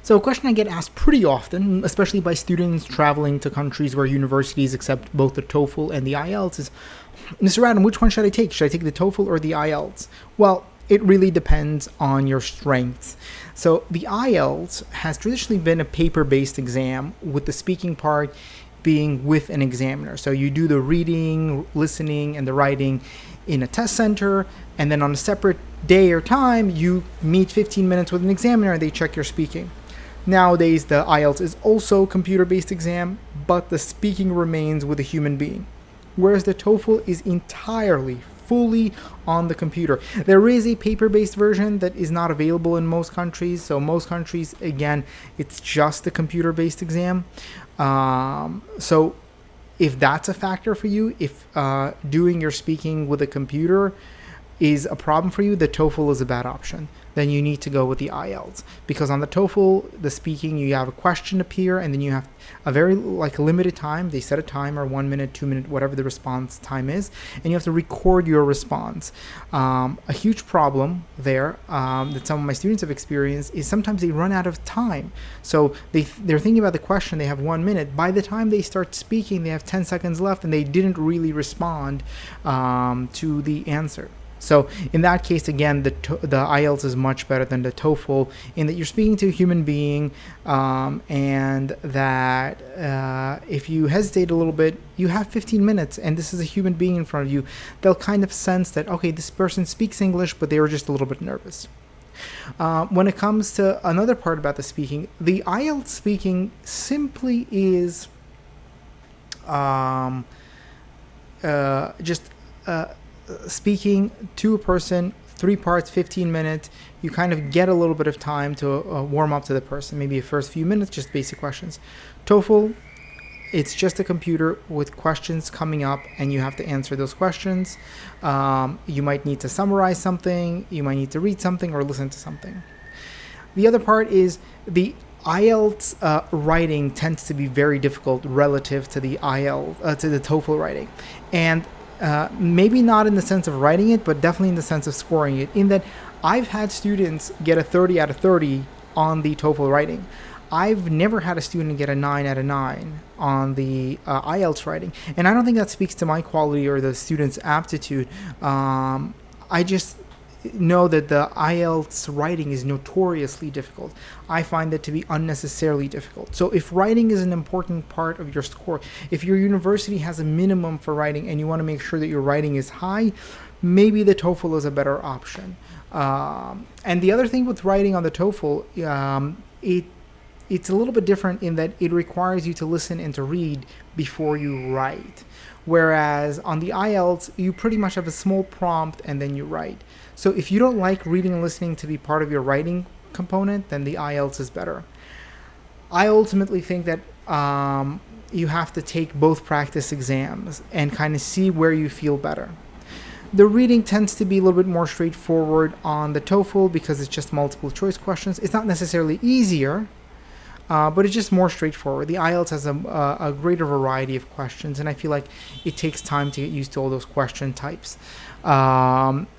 So a question I get asked pretty often, especially by students traveling to countries where universities accept both the TOEFL and the IELTS, is, Mr. Adam, which one should I take? Should I take the TOEFL or the IELTS? Well, it really depends on your strengths. So the IELTS has traditionally been a paper-based exam, with the speaking part being with an examiner. So you do the reading, listening, and the writing in a test center, and then on a separate day or time, you meet 15 minutes with an examiner and they check your speaking. Nowadays, the IELTS is also a computer-based exam, but the speaking remains with a human being, whereas the TOEFL is entirely, fully on the computer. There is a paper-based version that is not available in most countries, so most countries, again, it's just a computer-based exam. So if that's a factor for you, if doing your speaking with a computer is a problem for you, the TOEFL is a bad option. Then you need to go with the IELTS, because on the TOEFL, the speaking, you have a question appear, and then you have a very limited time. They set a timer, 1 minute, 2 minute, whatever the response time is, and you have to record your response. A huge problem there that some of my students have experienced is sometimes they run out of time. So they're thinking about the question, they have 1 minute. By the time they start speaking, they have 10 seconds left, and they didn't really respond to the answer. So in that case, again, the IELTS is much better than the TOEFL in that you're speaking to a human being, and that if you hesitate a little bit, you have 15 minutes, and this is a human being in front of you. They'll kind of sense that, okay, this person speaks English, but they were just a little bit nervous. When it comes to another part about the speaking, the IELTS speaking simply is speaking to a person, 3 parts, 15 minutes. You kind of get a little bit of time to warm up to the person, maybe the first few minutes, just basic questions. TOEFL, it's just a computer with questions coming up, and you have to answer those questions. You might need to summarize something, you might need to read something or listen to something. The other part is the IELTS writing tends to be very difficult relative to the to the TOEFL writing, and maybe not in the sense of writing it, but definitely in the sense of scoring it, in that I've had students get a 30 out of 30 on the TOEFL writing. I've never had a student get a 9 out of 9 on the IELTS writing, and I don't think that speaks to my quality or the student's aptitude. I just know that the IELTS writing is notoriously difficult. I find it to be unnecessarily difficult. So if writing is an important part of your score, if your university has a minimum for writing and you want to make sure that your writing is high, maybe the TOEFL is a better option. And the other thing with writing on the TOEFL, it's a little bit different in that it requires you to listen and to read before you write. Whereas on the IELTS, you pretty much have a small prompt and then you write. So if you don't like reading and listening to be part of your writing component, then the IELTS is better. I ultimately think that you have to take both practice exams and kind of see where you feel better. The reading tends to be a little bit more straightforward on the TOEFL because it's just multiple choice questions. It's not necessarily easier, but it's just more straightforward. The IELTS has a greater variety of questions, and I feel like it takes time to get used to all those question types.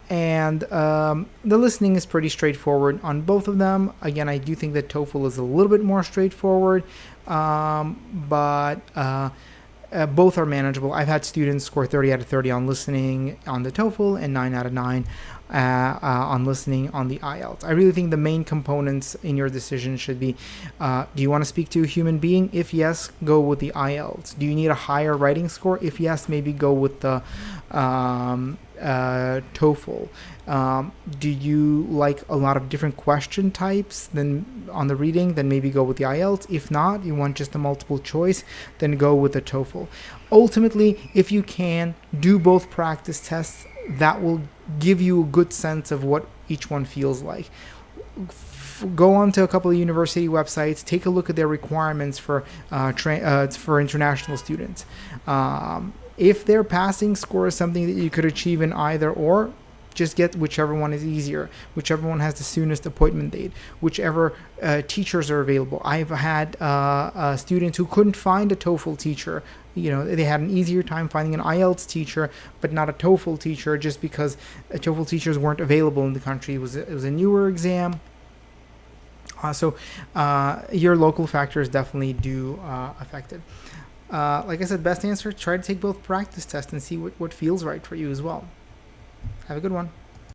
And the listening is pretty straightforward on both of them. Again, I do think that TOEFL is a little bit more straightforward, but both are manageable. I've had students score 30 out of 30 on listening on the TOEFL and 9 out of 9 on listening on the IELTS. I really think the main components in your decision should be, do you want to speak to a human being? If yes, go with the IELTS. Do you need a higher writing score? If yes, maybe go with the TOEFL. Do you like a lot of different question types than on the reading? Then maybe go with the IELTS. If not, you want just a multiple choice, then go with the TOEFL. Ultimately, if you can do both practice tests, that will give you a good sense of what each one feels like. Go on to a couple of university websites, take a look at their requirements for international students. If their passing score is something that you could achieve in either or, just get whichever one is easier, whichever one has the soonest appointment date, whichever teachers are available. I've had students who couldn't find a TOEFL teacher. You know, they had an easier time finding an IELTS teacher, but not a TOEFL teacher, just because TOEFL teachers weren't available in the country. It was a newer exam. Your local factors definitely do affect it. Like I said, best answer, try to take both practice tests and see what feels right for you as well. Have a good one.